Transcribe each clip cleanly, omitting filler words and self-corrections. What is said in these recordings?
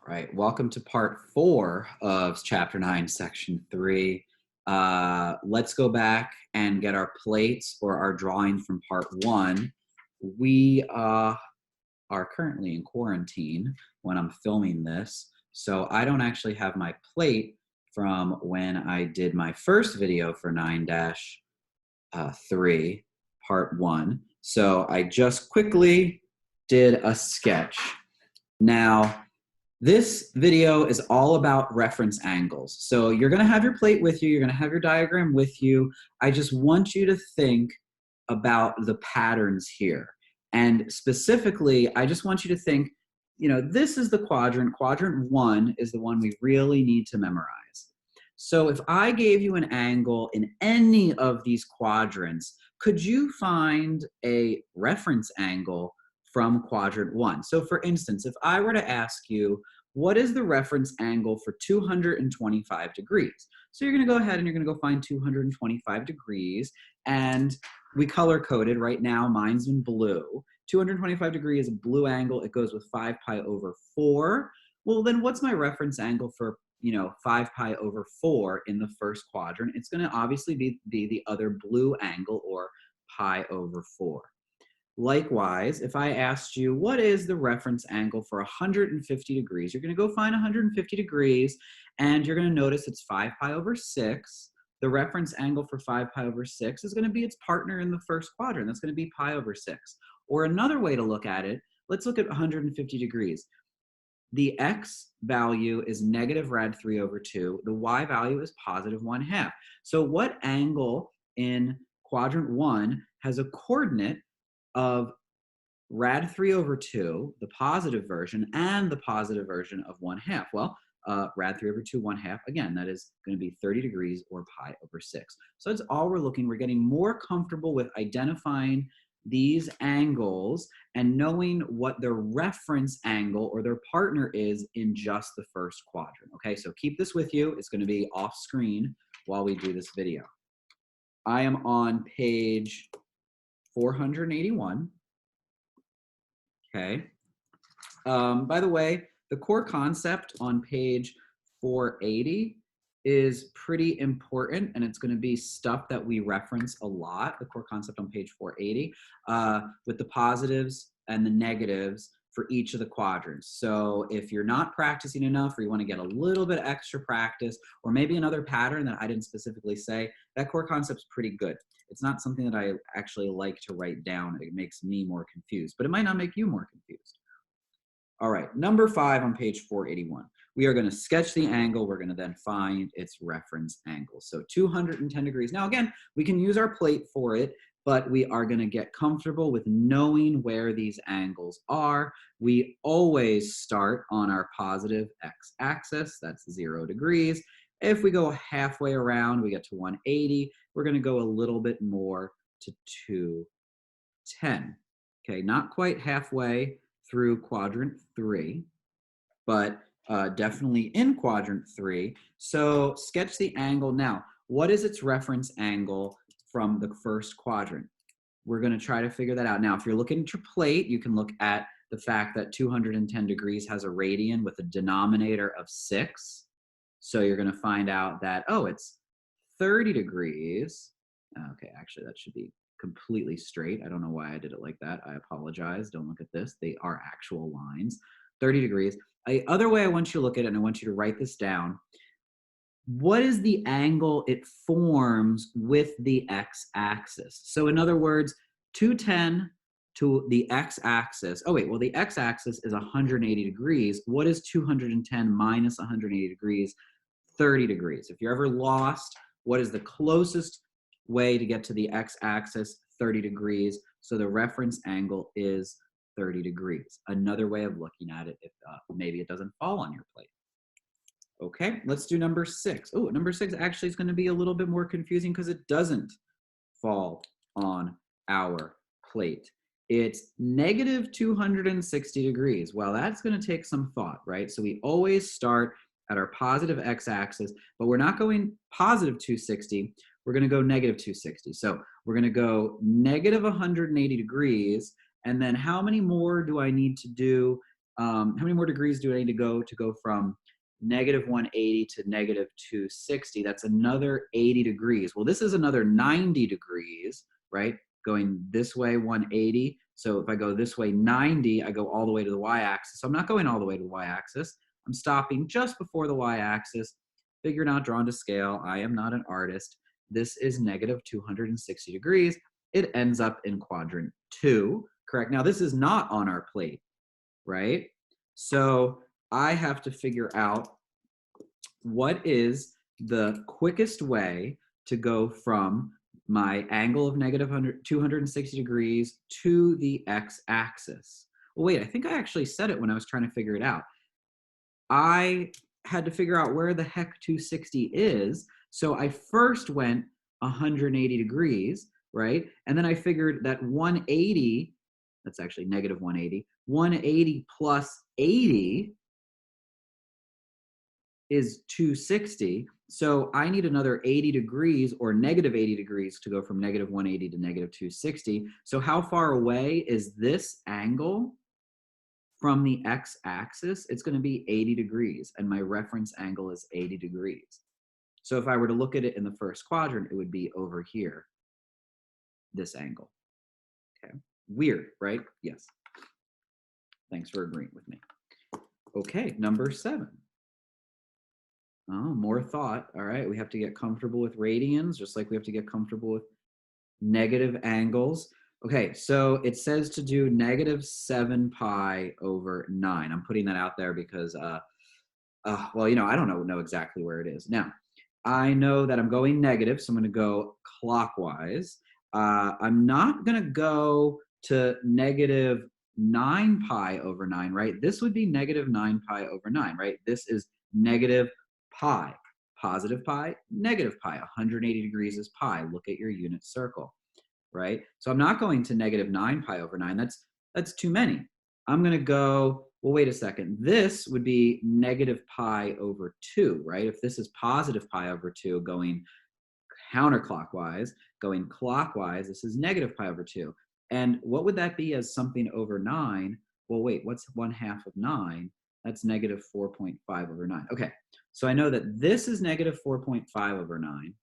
Right. Welcome to part 4 of chapter 9, section 3. Let's go back and get our plates or our drawing from part 1. We are currently in quarantine when I'm filming this, so I don't actually have my plate from when I did my first video for 9-3, part 1. So I just quickly did a sketch. Now, this video is all about reference angles. So you're going to have your plate with you. You're going to have your diagram with you. I just want you to think about the patterns here. And specifically, I just want you to think, this is the quadrant. Quadrant 1 is the one we really need to memorize. So if I gave you an angle in any of these quadrants, could you find a reference angle from quadrant 1? So for instance, if I were to ask you, what is the reference angle for 225 degrees? So you're going to go ahead and you're going to go find 225 degrees, and we color coded right now. Mine's in blue. 225 degrees is a blue angle. It goes with 5 pi over 4. Well, then what's my reference angle for 5 pi over 4 in the first quadrant? It's going to obviously be the other blue angle, or pi over 4. Likewise, if I asked you, what is the reference angle for 150 degrees? You're going to go find 150 degrees, and you're going to notice it's 5 pi over 6. The reference angle for 5 pi over 6 is going to be its partner in the first quadrant. That's going to be pi over 6. Or another way to look at it, let's look at 150 degrees. The x value is negative rad 3 over 2. The y value is positive 1/2. So what angle in quadrant 1 has a coordinate of rad 3 over 2, the positive version, and the positive version of 1/2? Well, rad 3 over 2, 1/2, again, that is going to be 30 degrees or pi over 6. So that's all we're looking. We're getting more comfortable with identifying these angles and knowing what their reference angle or their partner is in just the first quadrant. Okay, so keep this with you. It's going to be off screen while we do this video. I am on page 481. Okay. By the way, the core concept on page 480 is pretty important, and it's going to be stuff that we reference a lot. The core concept on page 480 with the positives and the negatives for each of the quadrants. So if you're not practicing enough, or you want to get a little bit extra practice, or maybe another pattern that I didn't specifically say, that core concept's pretty good. It's not something that I actually like to write down. It makes me more confused, but it might not make you more confused. All right, number 5 on page 481. We are going to sketch the angle. We're going to then find its reference angle. So 210 degrees. Now, again, we can use our plate for it, but we are going to get comfortable with knowing where these angles are. We always start on our positive x-axis. That's 0 degrees. If we go halfway around, we get to 180. We're going to go a little bit more to 210. Okay, not quite halfway through quadrant 3, but definitely in quadrant 3. So sketch the angle now. What is its reference angle from the first quadrant? We're going to try to figure that out. Now, if you're looking at your plate, you can look at the fact that 210 degrees has a radian with a denominator of 6. So you're going to find out that, oh, it's 30 degrees. Okay, actually, that should be completely straight. I don't know why I did it like that. I apologize. Don't look at this. They are actual lines. 30 degrees. Other way I want you to look at it, and I want you to write this down. What is the angle it forms with the x-axis? So in other words, 210 to the x-axis. Oh, wait, well, the x-axis is 180 degrees. What is 210 minus 180 degrees? 30 degrees. If you're ever lost, what is the closest way to get to the x-axis? 30 degrees. So the reference angle is 30 degrees. Another way of looking at it, if maybe it doesn't fall on your plate. Okay, let's do number 6. Oh, number 6 actually is going to be a little bit more confusing because it doesn't fall on our plate. It's negative 260 degrees. Well, that's going to take some thought, right? So we always start at our positive x-axis, but we're not going positive 260. We're going to go negative 260. So we're going to go negative 180 degrees. And then how many more do I need to do how many more degrees do I need to go from negative 180 to negative 260? That's another 80 degrees. Well, this is another 90 degrees, right? Going this way 180. So if I go this way 90, I go all the way to the y-axis. So I'm not going all the way to the y-axis. I'm stopping just before the y-axis. Figure not drawn to scale. I am not an artist. This is negative 260 degrees. It ends up in quadrant 2, correct? Now this is not on our plate, right? So I have to figure out what is the quickest way to go from my angle of negative 260 degrees to the x-axis. Well, wait, I think I actually said it when I was trying to figure it out. I had to figure out where the heck 260 is. So I first went 180 degrees, right? And then I figured that 180, that's actually negative 180, 180 plus 80 is 260. So I need another 80 degrees or negative 80 degrees to go from negative 180 to negative 260. So how far away is this angle from the x-axis? It's going to be 80 degrees, and my reference angle is 80 degrees. So if I were to look at it in the first quadrant, it would be over here, this angle. Okay, weird, right? Yes. Thanks for agreeing with me. Okay, number 7. Oh, more thought. All right, we have to get comfortable with radians, just like we have to get comfortable with negative angles. Okay, so it says to do negative 7 pi over 9. I'm putting that out there because, well, you know, I don't know exactly where it is. Now, I know that I'm going negative, so I'm going to go clockwise. I'm not going to go to negative 9 pi over 9, right? This would be negative 9 pi over 9, right? This is negative pi. Positive pi, negative pi. 180 degrees is pi. Look at your unit circle, right? So I'm not going to negative 9 pi over 9. That's too many. I'm going to go, well, wait a second. This would be negative pi over 2, right? If this is positive pi over 2 going counterclockwise, going clockwise, this is negative pi over 2. And what would that be as something over 9? Well, wait, what's 1/2 of 9? That's negative 4.5 over 9. Okay, so I know that this is negative 4.5 over 9.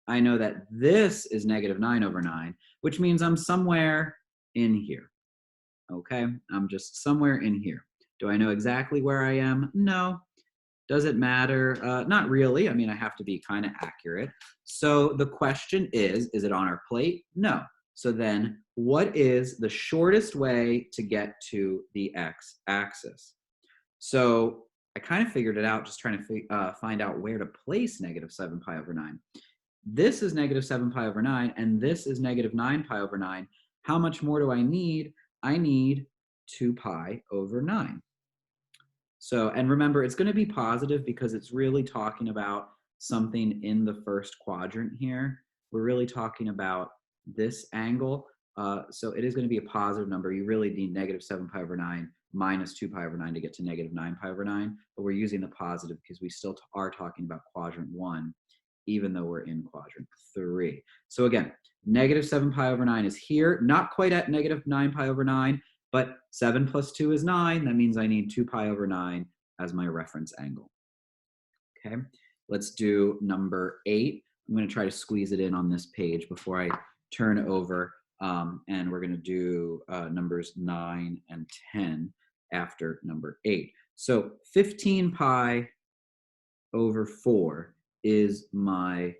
I know that this is negative 9 over 9, which means I'm somewhere in here. Okay, I'm just somewhere in here. Do I know exactly where I am? No. Does it matter? Not really. I mean, I have to be kind of accurate. So the question is it on our plate? No. So then what is the shortest way to get to the x-axis? So I kind of figured it out just trying to find out where to place negative 7 pi over 9. This is negative 7 pi over 9, and this is negative 9 pi over 9. How much more do I need? I need 2 pi over 9. So, and remember, it's going to be positive because it's really talking about something in the first quadrant here. We're really talking about this angle. So it is going to be a positive number. You really need negative 7 pi over 9 minus 2 pi over 9 to get to negative 9 pi over 9. But we're using the positive because we still are talking about quadrant 1, even though we're in quadrant 3. So again, negative 7 pi over 9 is here, not quite at negative 9 pi over 9, but 7 plus 2 is 9. That means I need 2 pi over 9 as my reference angle. Okay, let's do number 8. I'm going to try to squeeze it in on this page before I turn over, and we're going to do numbers 9 and 10 after number 8. So 15 pi over 4 is my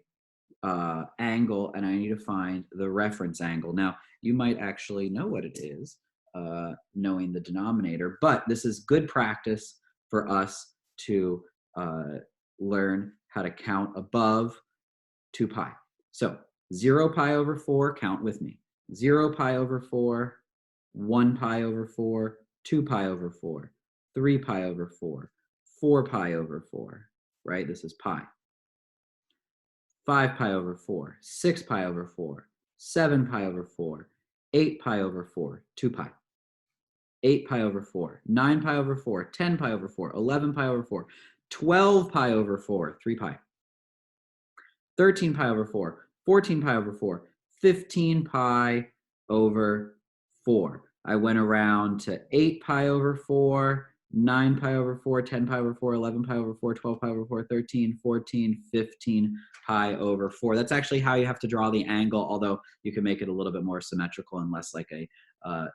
angle, and I need to find the reference angle. Now, you might actually know what it is, knowing the denominator, but this is good practice for us to learn how to count above 2 pi. So 0 pi over 4, count with me. 0 pi over 4, 1 pi over 4, 2 pi over 4, 3 pi over 4, 4 pi over 4, right? This is pi. 5 pi over 4, 6 pi over 4, 7 pi over 4, 8 pi over 4, 2 pi. 8 pi over 4, 9 pi over 4, 10 pi over 4, 11 pi over 4, 12 pi over 4, 3 pi. 13 pi over 4, 14 pi over 4, 15 pi over 4. I went around to 8 pi over 4, 9 pi over 4, 10 pi over 4, 11 pi over 4, 12 pi over 4, 13, 14, 15 pi over 4. That's actually how you have to draw the angle, although you can make it a little bit more symmetrical and less like a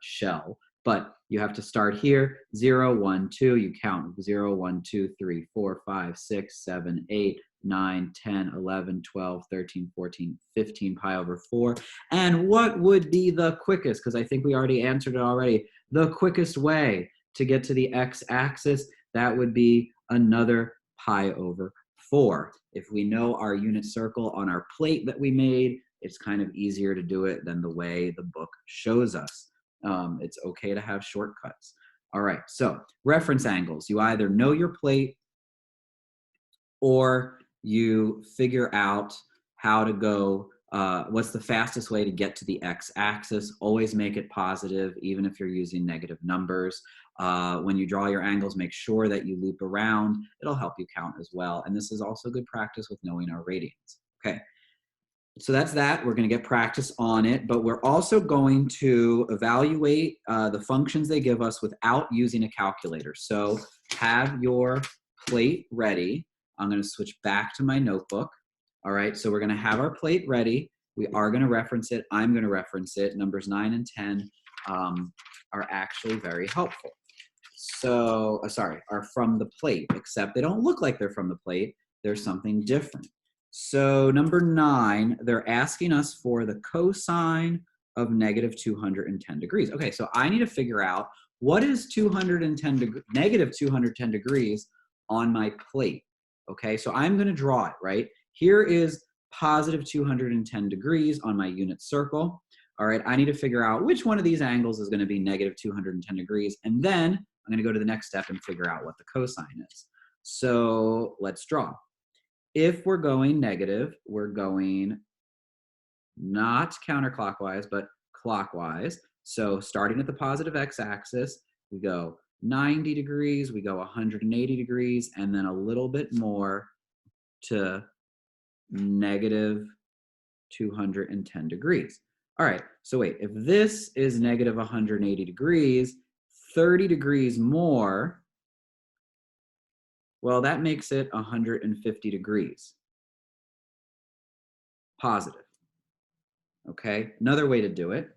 shell. But you have to start here, 0, 1, 2, you count 0, 1, 2, 3, 4, 5, 6, 7, 8, 9, 10, 11, 12, 13, 14, 15 pi over 4. And what would be the quickest, because I think we already answered it already, the quickest way to get to the x-axis? That would be another pi over 4. If we know our unit circle on our plate that we made, it's kind of easier to do it than the way the book shows us. It's okay to have shortcuts. All right, so reference angles. You either know your plate or you figure out how to go, what's the fastest way to get to the x-axis. Always make it positive, even if you're using negative numbers. When you draw your angles, make sure that you loop around. It'll help you count as well. And this is also good practice with knowing our radians. Okay. So that's that. We're going to get practice on it, but we're also going to evaluate the functions they give us without using a calculator. So have your plate ready. I'm going to switch back to my notebook. All right, so we're going to have our plate ready. We are going to reference it. I'm going to reference it. Numbers 9 and 10 are actually very helpful. So, are from the plate, except they don't look like they're from the plate. There's something different. So number 9, they're asking us for the cosine of negative 210 degrees. Okay, so I need to figure out what is negative 210 degrees on my plate. Okay, so I'm going to draw it, right? Here is positive 210 degrees on my unit circle. All right, I need to figure out which one of these angles is going to be negative 210 degrees, and then I'm going to go to the next step and figure out what the cosine is. So let's draw. If we're going negative, we're going not counterclockwise, but clockwise. So starting at the positive x-axis, we go 90 degrees, we go 180 degrees, and then a little bit more to negative 210 degrees. All right, so wait, if this is negative 180 degrees, 30 degrees more, well, that makes it 150 degrees. Positive. Okay, another way to do it,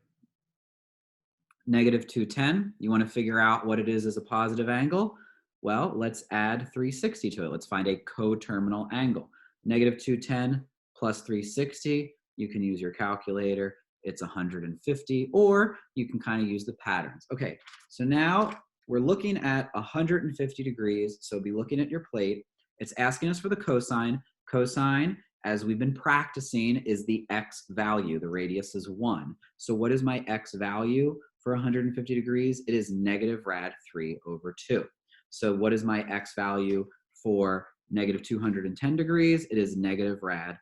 negative 210, you want to figure out what it is as a positive angle? Well, let's add 360 to it. Let's find a coterminal angle. Negative 210 plus 360, you can use your calculator. It's 150, or you can kind of use the patterns. Okay, so now we're looking at 150 degrees, so be looking at your plate. It's asking us for the cosine. Cosine, as we've been practicing, is the x value. The radius is 1. So what is my x value for 150 degrees? It is negative rad 3 over 2. So what is my x value for negative 210 degrees? It is negative rad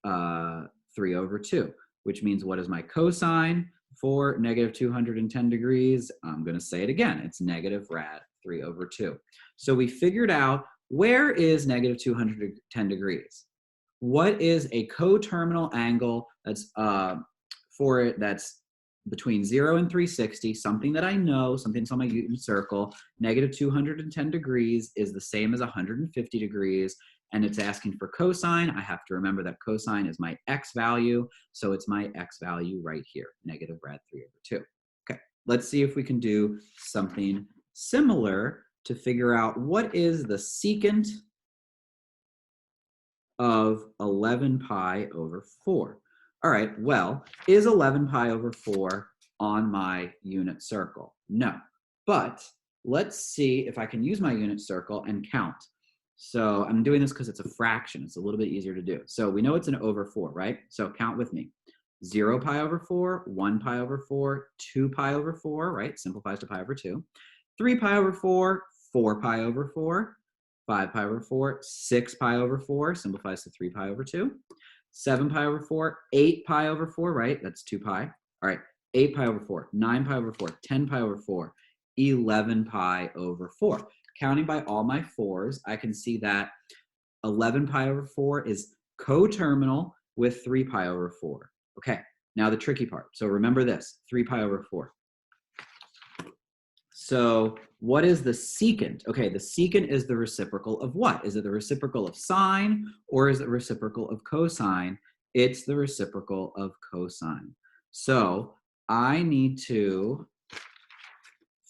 3 over 2, which means what is my cosine for negative 210 degrees? I'm going to say it again. It's negative rad 3 over 2. So we figured out, where is negative 210 degrees? What is a coterminal angle that's for it that's between 0 and 360, something that I know, something that's on my unit circle. Negative 210 degrees is the same as 150 degrees, and it's asking for cosine. I have to remember that cosine is my x value, so it's my x value right here, negative rad 3 over 2. Okay, let's see if we can do something similar to figure out what is the secant of 11 pi over 4. All right, well, is 11 pi over 4 on my unit circle? No, but let's see if I can use my unit circle and count. So I'm doing this because it's a fraction. It's a little bit easier to do. So we know it's an over 4, right? So count with me. 0 pi over 4, 1 pi over 4, 2 pi over 4, right? Simplifies to pi over 2. 3 pi over 4, 4 pi over 4, 5 pi over 4, 6 pi over 4, simplifies to 3 pi over 2. 7 pi over 4, 8 pi over 4, right? That's 2 pi. All right, 8 pi over 4, 9 pi over 4, 10 pi over 4, 11 pi over 4. Counting by all my 4s, I can see that 11 pi over 4 is coterminal with 3 pi over 4. Okay, now the tricky part. So remember this, 3 pi over 4. So what is the secant? Okay, the secant is the reciprocal of what? Is it the reciprocal of sine or is it reciprocal of cosine? It's the reciprocal of cosine. So I need to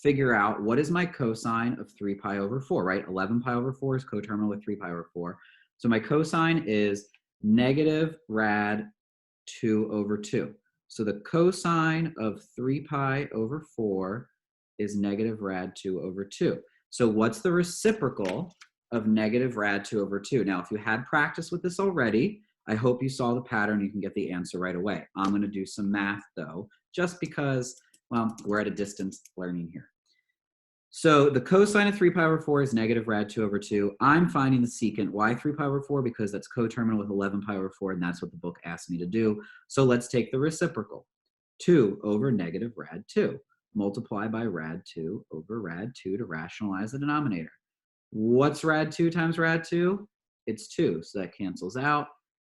figure out what is my cosine of 3 pi over 4, right? 11 pi over 4 is coterminal with 3 pi over 4. So my cosine is negative rad 2 over 2. So the cosine of 3 pi over 4 is negative rad 2 over 2. So what's the reciprocal of negative rad 2 over 2? Now, if you had practice with this already, I hope you saw the pattern. You can get the answer right away. I'm going to do some math, though, just because, well, we're at a distance learning here. So the cosine of 3 pi over 4 is negative rad 2 over 2. I'm finding the secant. Why 3 pi over 4? Because that's coterminal with 11 pi over 4, and that's what the book asked me to do. So let's take the reciprocal. 2 over negative rad 2. Multiply by rad 2 over rad 2 to rationalize the denominator. What's rad 2 times rad 2? It's 2, so that cancels out.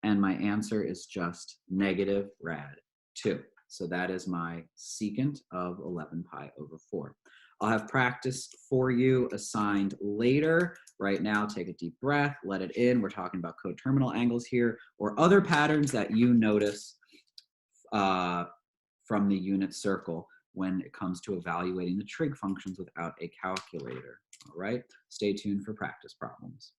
And my answer is just negative rad 2. So that is my secant of 11 pi over 4. I'll have practice for you assigned later. Right now, take a deep breath, let it in. We're talking about coterminal angles here or other patterns that you notice from the unit circle when it comes to evaluating the trig functions without a calculator. All right, stay tuned for practice problems.